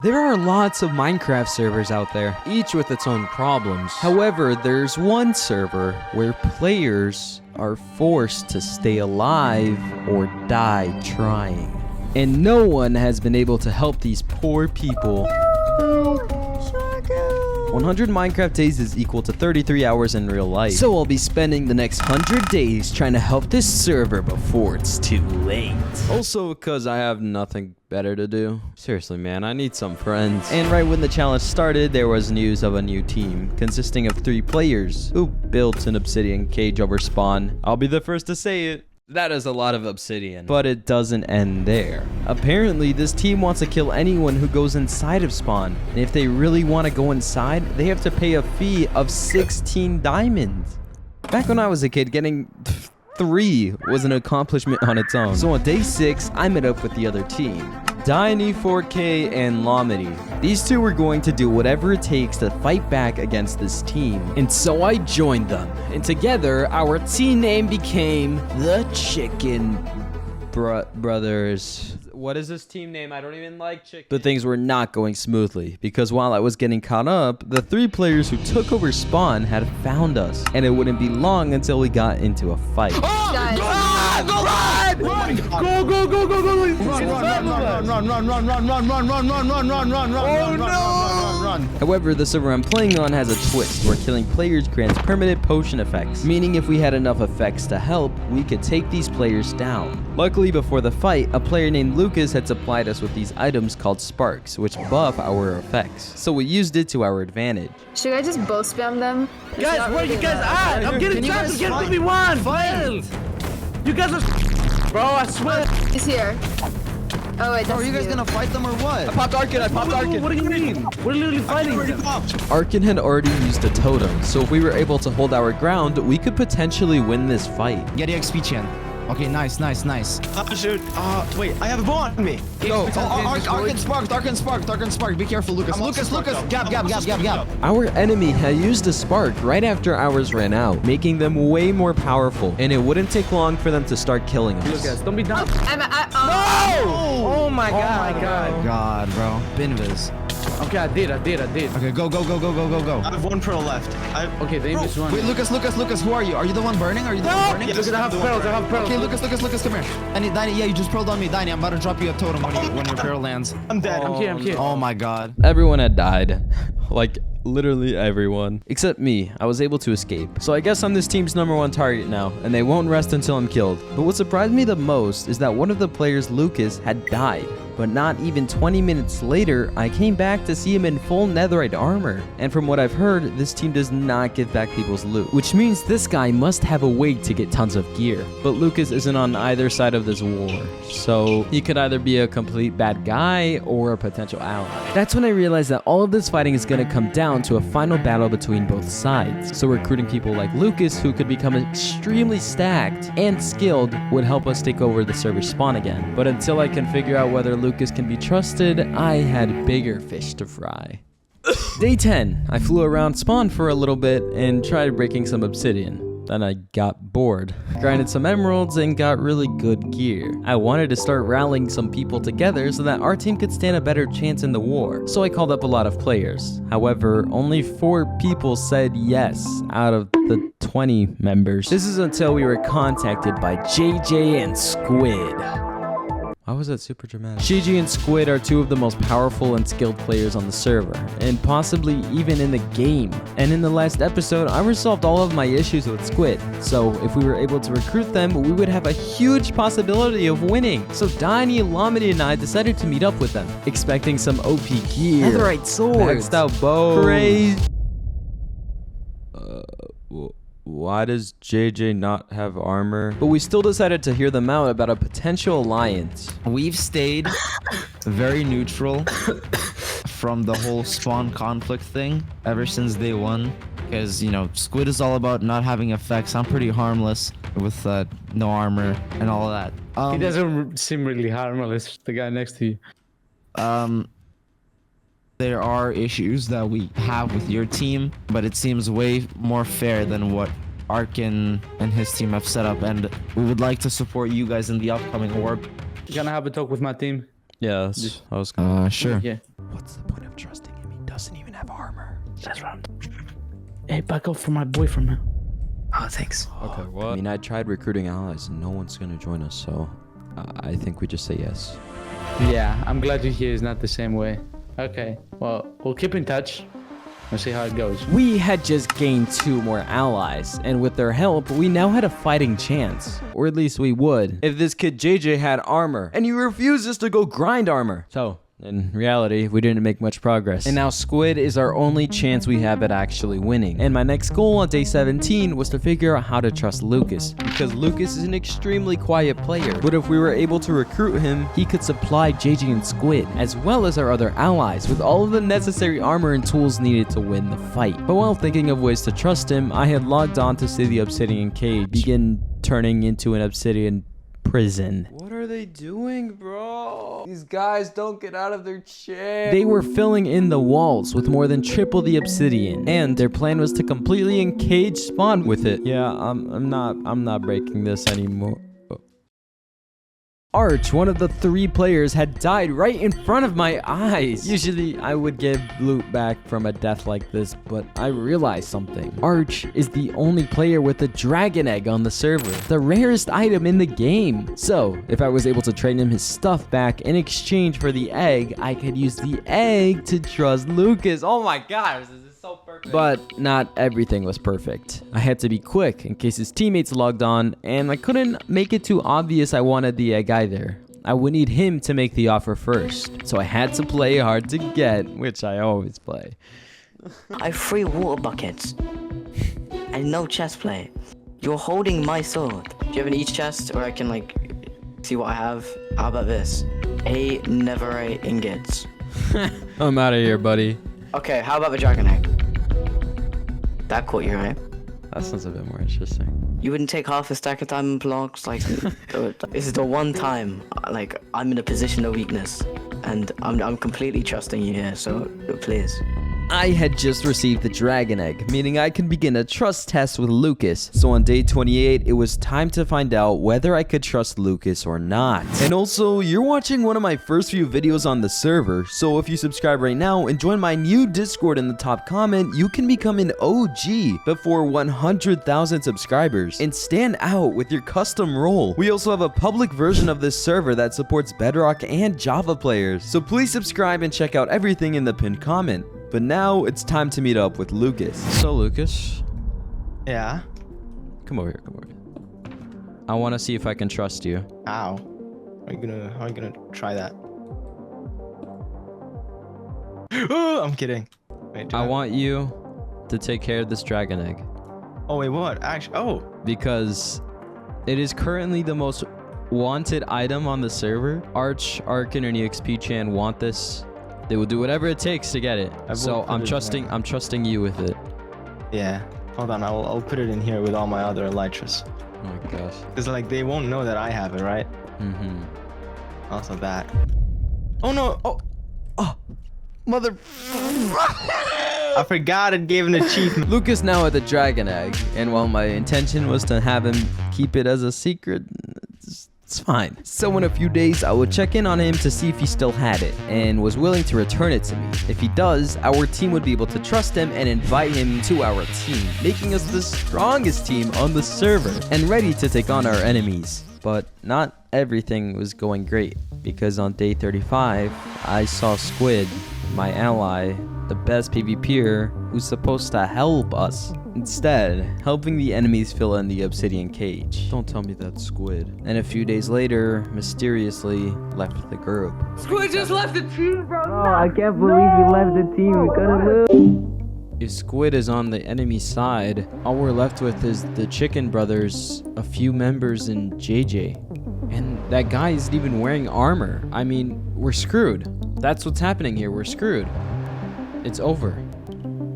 There are lots of Minecraft servers out there, each with its own problems. However, there's one server where players are forced to stay alive or die trying. And no one has been able to help these poor people. 100 Minecraft days is equal to 33 hours in real life. So I'll be spending the next 100 days trying to help this server before it's too late. Also because I have nothing better to do. Seriously, man, I need some friends. And right when the challenge started, there was news of a new team consisting of 3 players who built an obsidian cage over spawn. I'll be the first to say it. That is a lot of obsidian. But it doesn't end there. Apparently, this team wants to kill anyone who goes inside of spawn. And if they really want to go inside, they have to pay a fee of 16 diamonds. Back when I was a kid, getting 3 was an accomplishment on its own. So on day 6, I met up with the other team. Diny, 4K, and Lomity. These 2 were going to do whatever it takes to fight back against this team. And so I joined them. And together, our team name became the Chicken Brothers. What is this team name? I don't even like chicken. But things were not going smoothly, because while I was getting caught up, the 3 players who took over spawn had found us. And it wouldn't be long until we got into a fight. Oh, guys. Run! Go, go, go, go, go! Run! However, the server I'm playing on has a twist where killing players grants permanent potion effects, meaning if we had enough effects to help, we could take these players down. Luckily, before the fight, a player named Lucas had supplied us with these items called sparks, which buff our effects, so we used it to our advantage. Should I just bow spam them? Guys, where are you guys at? I'm getting trapped against 1v1! Failed! You guys are bro, I swear! He's here. Oh wait, that's Are you guys gonna fight them or what? I popped Arkin. What do you mean? We're literally fighting them. Arkin had already used a totem, so if we were able to hold our ground, we could potentially win this fight. Get XP Chen. Okay, nice. Shoot. Wait, I have a bow on me. Go. Arkin sparked. Be careful, Lucas. Lucas. Gap. Our enemy had used a spark right after ours ran out, making them way more powerful, and it wouldn't take long for them to start killing us. Lucas, don't be dumb. No! Oh my god. God, bro. Binviz. Okay, I did. Okay, go. I have 1 pearl left. Okay, the aim is one. Wait, Lucas, who are you? Are you the one burning? Look, I have pearls. Okay, Lucas, come here. Danny, yeah, you just pearled on me. Danny, I'm about to drop you a totem when your pearl lands. I'm dead. I'm here. Oh my god. Everyone had died. Like, literally everyone. Except me. I was able to escape. So I guess I'm this team's #1 target now, and they won't rest until I'm killed. But what surprised me the most is that one of the players, Lucas, had died. But not even 20 minutes later, I came back to see him in full netherite armor. And from what I've heard, this team does not give back people's loot, which means this guy must have a way to get tons of gear. But Lucas isn't on either side of this war, so he could either be a complete bad guy or a potential ally. That's when I realized that all of this fighting is going to come down to a final battle between both sides. So recruiting people like Lucas, who could become extremely stacked and skilled, would help us take over the server spawn again. But until I can figure out whether Lucas can be trusted, I had bigger fish to fry. Day 10, I flew around spawn for a little bit and tried breaking some obsidian. Then I got bored, grinded some emeralds, and got really good gear. I wanted to start rallying some people together so that our team could stand a better chance in the war, so I called up a lot of players. However, only 4 people said yes out of the 20 members. This is until we were contacted by JJ and Squid. Why was that super dramatic? Shiji and Squid are 2 of the most powerful and skilled players on the server, and possibly even in the game. And in the last episode, I resolved all of my issues with Squid, so if we were able to recruit them, we would have a huge possibility of winning. So Diny, Lomity, and I decided to meet up with them, expecting some OP gear, netherite swords, maxed out bows. Crazy. Why does JJ not have armor? But we still decided to hear them out about a potential alliance. We've stayed very neutral from the whole spawn conflict thing ever since day 1. Because, you know, Squid is all about not having effects. I'm pretty harmless with no armor and all of that. He doesn't seem really harmless, the guy next to you. There are issues that we have with your team, but it seems way more fair than what Arkin and his team have set up, and we would like to support you guys in the upcoming war. Gonna have a talk with my team. Yeah, I was Sure. Yeah. What's the point of trusting him? He doesn't even have armor. That's right. Hey, back up for my boyfriend, man. Oh, thanks. Okay, what? I mean, I tried recruiting allies and no one's gonna join us, so I think we just say yes. Yeah, I'm glad to hear it's not the same way. Okay, well, we'll keep in touch. We'll see how it goes. We had just gained 2 more allies, and with their help, we now had a fighting chance. Or at least we would. If this kid JJ had armor, and he refuses to go grind armor. So, in reality, we didn't make much progress. And now Squid is our only chance we have at actually winning. And my next goal on day 17 was to figure out how to trust Lucas, because Lucas is an extremely quiet player. But if we were able to recruit him, he could supply JJ and Squid, as well as our other allies, with all of the necessary armor and tools needed to win the fight. But while thinking of ways to trust him, I had logged on to see the Obsidian Cage begin turning into an Obsidian prison. What are they doing, bro? These guys don't get out of their chair. They were filling in the walls with more than triple the obsidian, and their plan was to completely encage Spawn with it. Yeah, I'm not breaking this anymore. Arch, one of the 3 players, had died right in front of my eyes. Usually, I would give loot back from a death like this, but I realized something. Arch is the only player with a dragon egg on the server, the rarest item in the game. So, if I was able to trade him his stuff back in exchange for the egg, I could use the egg to trust Lucas. Oh my god, this is so perfect. But not everything was perfect. I had to be quick in case his teammates logged on, and I couldn't make it too obvious I wanted the egg either. I would need him to make the offer first, so I had to play hard to get, which I always play. I have 3 water buckets and no chest plate. You're holding my sword. Do you have an each chest, or I can like see what I have? How about this? 8 netherite ingots. I'm out of here, buddy. Okay, how about the dragon egg? That caught you, right? That sounds a bit more interesting. You wouldn't take half a stack of diamond blocks? Like, this is the one time, like, I'm in a position of weakness. And I'm completely trusting you here, so please. I had just received the dragon egg, meaning I can begin a trust test with Lucas. So on day 28, it was time to find out whether I could trust Lucas or not. And also, you're watching one of my first few videos on the server, so if you subscribe right now and join my new Discord in the top comment, you can become an OG before 100,000 subscribers and stand out with your custom role. We also have a public version of this server that supports Bedrock and Java players, so please subscribe and check out everything in the pinned comment. But now it's time to meet up with Lucas. So Lucas, Yeah. come over here, come over here. I want to see if I can trust you. How? How are you gonna try that? Oh, I'm kidding. Wait, I want you to take care of this dragon egg. Oh wait, what? Actually, Because it is currently the most wanted item on the server. Arch, Arkin, and EXP Chan want this. They will do whatever it takes to get it. So I'm trusting you with it. yeah. Hold on, I'll put it in here with all my other elytras. Oh my gosh. Cause like they won't know that I have it, right? Mm-hmm. Also that. Oh no! Oh, mother! I forgot it gave an achievement. Lucas now had the dragon egg, and while my intention was to have him keep it as a secret, it's fine. So in a few days, I would check in on him to see if he still had it and was willing to return it to me. If he does, our team would be able to trust him and invite him to our team, making us the strongest team on the server and ready to take on our enemies. But not everything was going great, because on day 35, I saw Squid, my ally, the best PvPer, who's supposed to help us, instead helping the enemies fill in the obsidian cage. Don't tell me that's Squid. And a few days later, mysteriously left the group. Squid just left the team, bro. Oh, I can't believe you left the team. We couldn't lose. If Squid is on the enemy side, all we're left with is the Chicken Brothers, a few members, and JJ. And that guy isn't even wearing armor. I mean, we're screwed. That's what's happening here. We're screwed. It's over.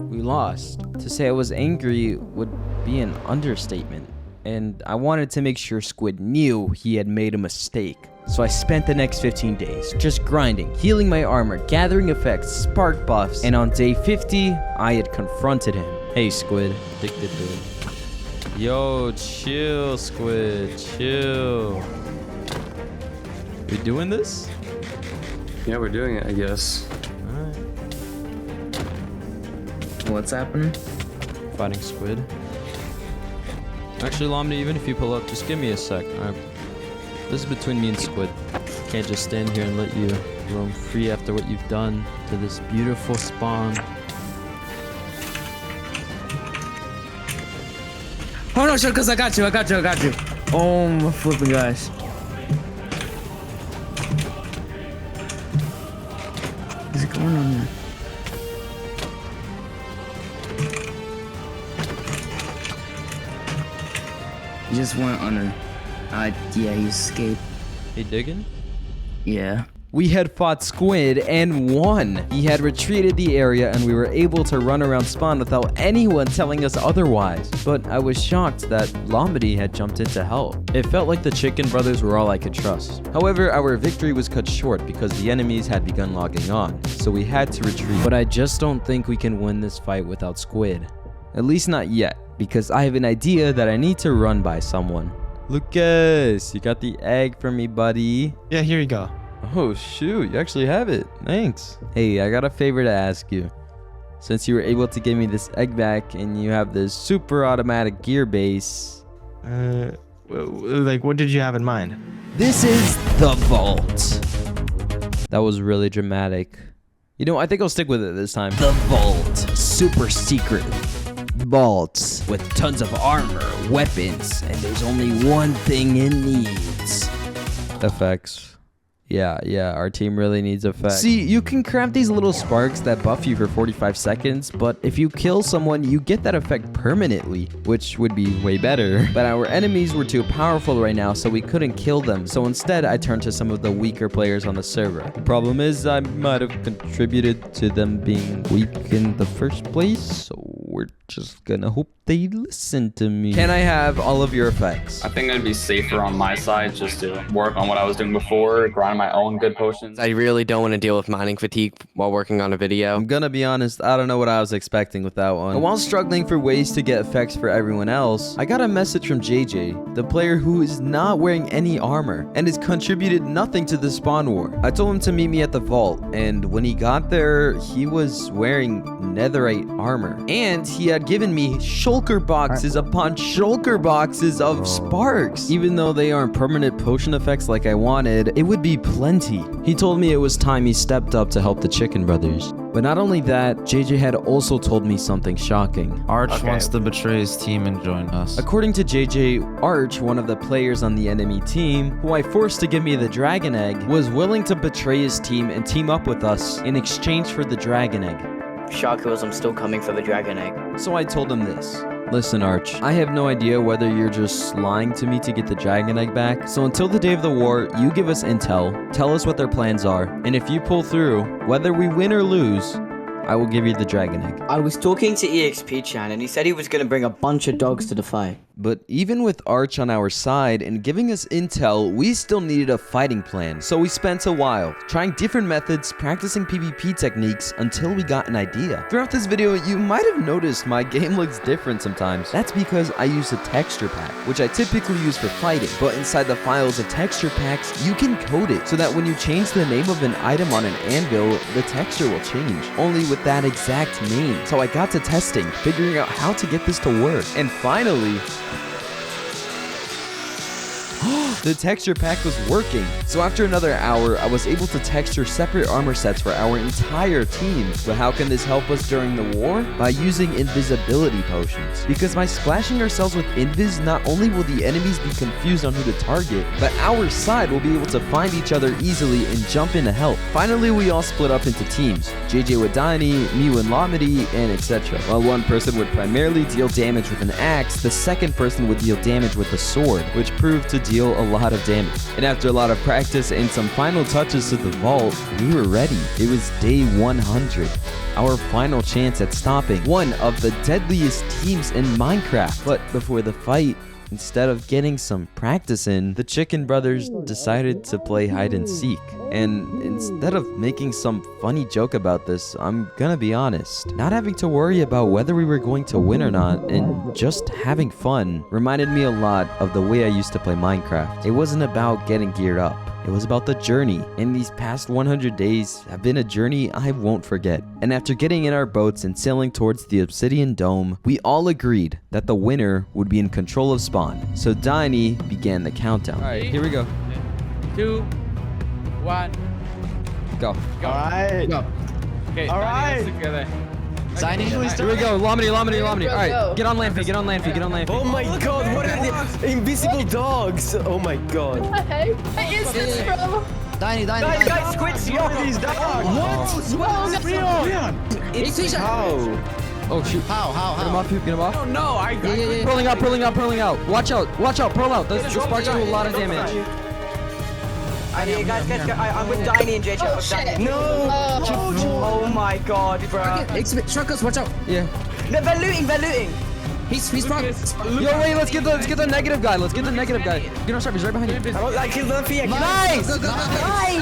We lost. To say I was angry would be an understatement. And I wanted to make sure Squid knew he had made a mistake. So I spent the next 15 days just grinding, healing my armor, gathering effects, spark buffs, and on day 50, I had confronted him. Hey Squid, addicted to it. Yo, chill Squid, chill. We doing this? Yeah, we're doing it, I guess. Alright. What's happening? Fighting squid. Actually, Lomni, even if you pull up, just give me a sec. Alright. This is between me and squid. Can't just stand here and let you roam free after what you've done to this beautiful spawn. Oh no, Sharkilz, I got you. Oh my flipping gosh. Is it going on there? He just went under. Yeah, he escaped. Hey, digging? Yeah. We had fought squid and won. He had retreated the area and we were able to run around spawn without anyone telling us otherwise. But I was shocked that Lombardy had jumped in to help. It felt like the Chicken Brothers were all I could trust. However, our victory was cut short because the enemies had begun logging on, so we had to retreat. But I just don't think we can win this fight without squid. At least not yet, because I have an idea that I need to run by someone. Lucas, you got the egg for me, buddy. Yeah, here you go. Oh shoot, you actually have it. Thanks. Hey, I got a favor to ask you. Since you were able to give me this egg back and you have this super automatic gear base. Like, what did you have in mind? This is the vault. That was really dramatic. You know, I think I'll stick with it this time. The vault. Super secret vaults with tons of armor, weapons, and there's only one thing it needs. Effects. Yeah, our team really needs effects. See, you can craft these little sparks that buff you for 45 seconds, but if you kill someone, you get that effect permanently, which would be way better. But our enemies were too powerful right now, so we couldn't kill them. So instead, I turned to some of the weaker players on the server. The problem is, I might have contributed to them being weak in the first place, so we're just gonna hope they listen to me. Can I have all of your effects? I think it'd be safer on my side just to work on what I was doing before, grind my own good potions. I really don't want to deal with mining fatigue while working on a video. I'm gonna be honest, I don't know what I was expecting with that one. But while struggling for ways to get effects for everyone else, I got a message from JJ, the player who is not wearing any armor and has contributed nothing to the spawn war. I told him to meet me at the vault, and when he got there, he was wearing netherite armor. And he had given me shulker boxes upon shulker boxes of sparks. Even though they aren't permanent potion effects like I wanted, it would be plenty. He told me it was time he stepped up to help the Chicken Brothers. But not only that, JJ had also told me something shocking. Arch wants to betray his team and join us. According to JJ, Arch, one of the players on the enemy team, who I forced to give me the dragon egg, was willing to betray his team and team up with us in exchange for the dragon egg. Sharkilz, I'm still coming for the dragon egg. So I told him this. Listen, Arch, I have no idea whether you're just lying to me to get the dragon egg back, so until the day of the war, you give us intel, tell us what their plans are, and if you pull through, whether we win or lose, I will give you the dragon egg. I was talking to EXP-chan and he said he was going to bring a bunch of dogs to the fight. But even with Arch on our side and giving us intel, we still needed a fighting plan. So we spent a while trying different methods, practicing PvP techniques until we got an idea. Throughout this video, you might have noticed my game looks different sometimes. That's because I use a texture pack, which I typically use for fighting. But inside the files of texture packs, you can code it so that when you change the name of an item on an anvil, the texture will change. Only with that exact name. So I got to testing, figuring out how to get this to work. And finally, the texture pack was working. So after another hour, I was able to texture separate armor sets for our entire team. But how can this help us during the war? By using invisibility potions. Because by splashing ourselves with invis, not only will the enemies be confused on who to target, but our side will be able to find each other easily and jump in to help. Finally, we all split up into teams. JJ with Donnie, me with Lomedy, and etc. While one person would primarily deal damage with an axe, the second person would deal damage with a sword, which proved to deal a lot of damage. And after a lot of practice and some final touches to the vault, we were ready. It was day 100. Our final chance at stopping one of the deadliest teams in Minecraft. But before the fight, instead of getting some practice in, the Chicken Brothers decided to play hide and seek. And instead of making some funny joke about this, I'm gonna be honest. Not having to worry about whether we were going to win or not, and just having fun, reminded me a lot of the way I used to play Minecraft. It wasn't about getting geared up. It was about the journey, and these past 100 days have been a journey I won't forget. And after getting in our boats and sailing towards the Obsidian Dome, we all agreed that the winner would be in control of spawn. So Diney began the countdown. Alright, Here we go. 2, 1, Go. go. Alright. Go. Okay, Alright. together. Signing. Here we go. Lomity. Go, Alright, go. get on land feet, get on land feet, get on land feet. Oh my god, what are the invisible dogs? Oh my god. Hey, what is this, bro? Diney. Guys, quit stealing these dogs! What? It's How? Oh shoot. How? Get him off, get him off. Oh no, I Pulling out. Watch out, pearl out. The sparks do a lot of damage. Guys, I'm with Diney and JJ. Oh, shit. No! Oh my god, bro. Sharkilz, watch out. Yeah. They're looting. He's wrong. Yo, wait, let's get the negative guy. Get on sharp, he's right behind you. I killed Luffy. Nice!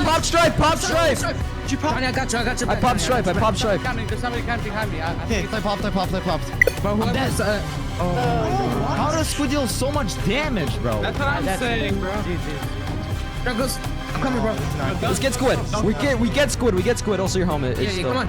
Pop stripe! I got you. I popped stripe. There's somebody coming behind me. I think I popped. but whoever's, How does Squid deal so much damage, bro? That's what I'm saying, bro. Sharkilz, I'm coming, bro. Let's get squid. We get squid. Also your helmet. is Yeah, still- come on.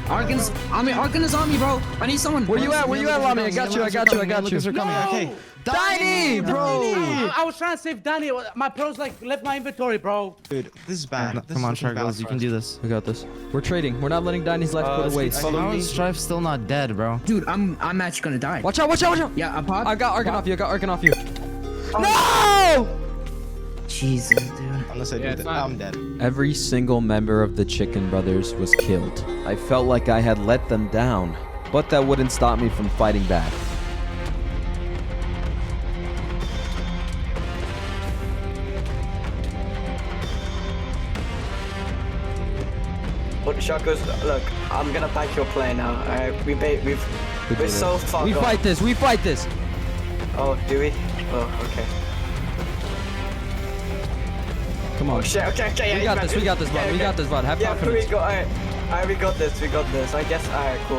Arkin is on me, bro. I need someone. Where you at, Lami? I got you. Lucas are coming. Okay. Diney, bro! I was trying to save Danny. My pros like left my inventory, bro. Dude, this is bad. Come on, Sharkilz, you can do this. We got this. We're trading. We're not letting Diney's life go to waste. How is Strife still not dead, bro? Dude, I'm actually gonna die. Watch out! Yeah, I popped. I got Arkin off you. No! Jesus, dude. Unless I do that, I'm dead. Every single member of the Chicken Brothers was killed. I felt like I had let them down, but that wouldn't stop me from fighting back. But Sharkilz, look, I'm gonna back your play now. We're so far We gone. fight this. Oh, do we? Oh, okay. Come on. Oh shit, okay, We got this, bud. We got this, bud. Have Yeah, confidence. alright, we got this. I guess, alright, cool.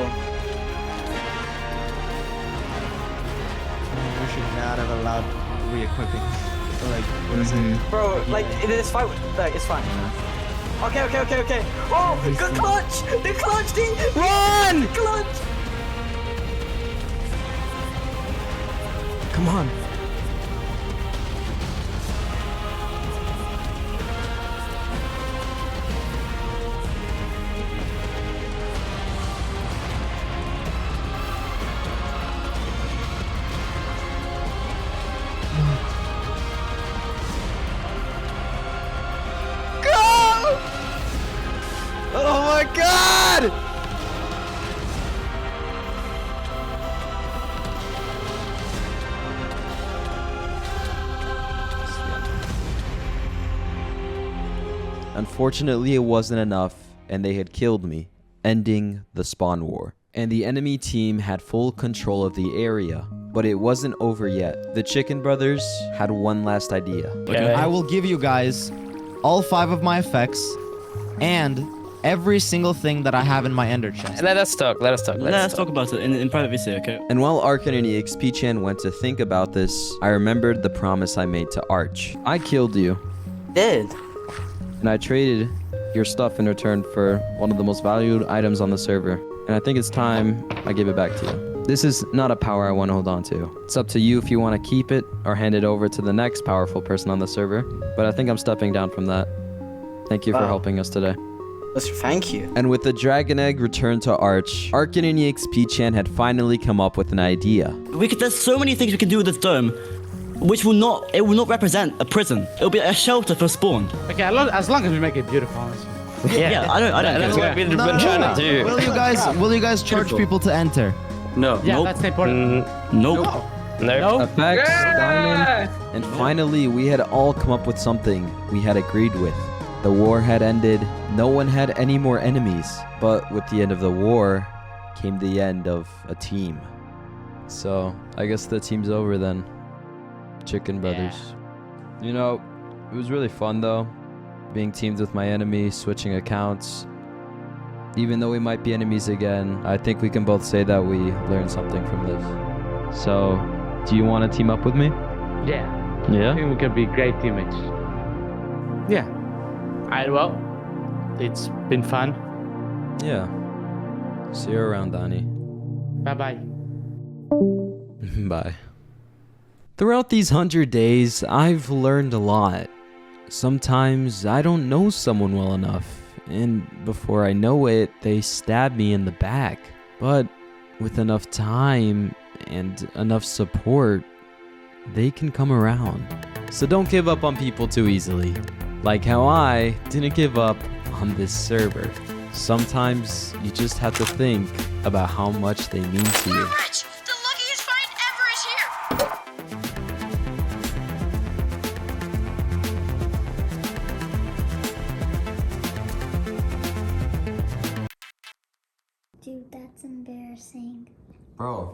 We should not have allowed re-equipping. Like, what is it? Bro, like, this fight, like, it's fine. Okay. Oh, good clutch! The clutch, dude! Run! Clutch! Come on. Oh my god! Unfortunately, it wasn't enough, and they had killed me, ending the spawn war. And the enemy team had full control of the area. But it wasn't over yet. The Chicken Brothers had one last idea. I will give you guys all 5 of my effects and every single thing that I have in my ender chest. Let us talk. Let's talk about it in private VC, okay? And while Arkin and EXP-chan went to think about this, I remembered the promise I made to Arch. I killed you, Did? and I traded your stuff in return for one of the most valued items on the server. And I think it's time I give it back to you. This is not a power I want to hold on to. It's up to you if you want to keep it or hand it over to the next powerful person on the server. But I think I'm stepping down from that. Thank you for helping us today. Thank you. And with the Dragon Egg returned to Arch, Arkin and EXP-chan had finally come up with an idea. There's so many things we can do with this dome, which will not represent a prison. It'll be a shelter for spawn. Okay, as long as we make it beautiful, honestly. Yeah, I don't That's what we've been trying to do. Will you guys charge people to enter? No. Yeah, Nope. that's the important. Nope. No. Effects, diamond, and finally we had all come up with something we had agreed with. The war had ended, no one had any more enemies, but with the end of the war came the end of a team. So I guess the team's over then. Chicken Brothers. You know, It was really fun though, being teamed with my enemy, switching accounts. Even though we might be enemies again, I think we can both say that we learned something from this. So, do you want to team up with me? Yeah. I Yeah? think we could be great teammates. Yeah. Alright, well, it's been fun. Yeah. See you around, Donnie. Bye-bye. Bye. Throughout these 100 days, I've learned a lot. Sometimes I don't know someone well enough, and before I know it, they stab me in the back. But with enough time and enough support, they can come around. So don't give up on people too easily. Like how I didn't give up on this server. Sometimes you just have to think about how much they mean to you. Rich, the luckiest find ever is here. Dude, that's embarrassing. Bro,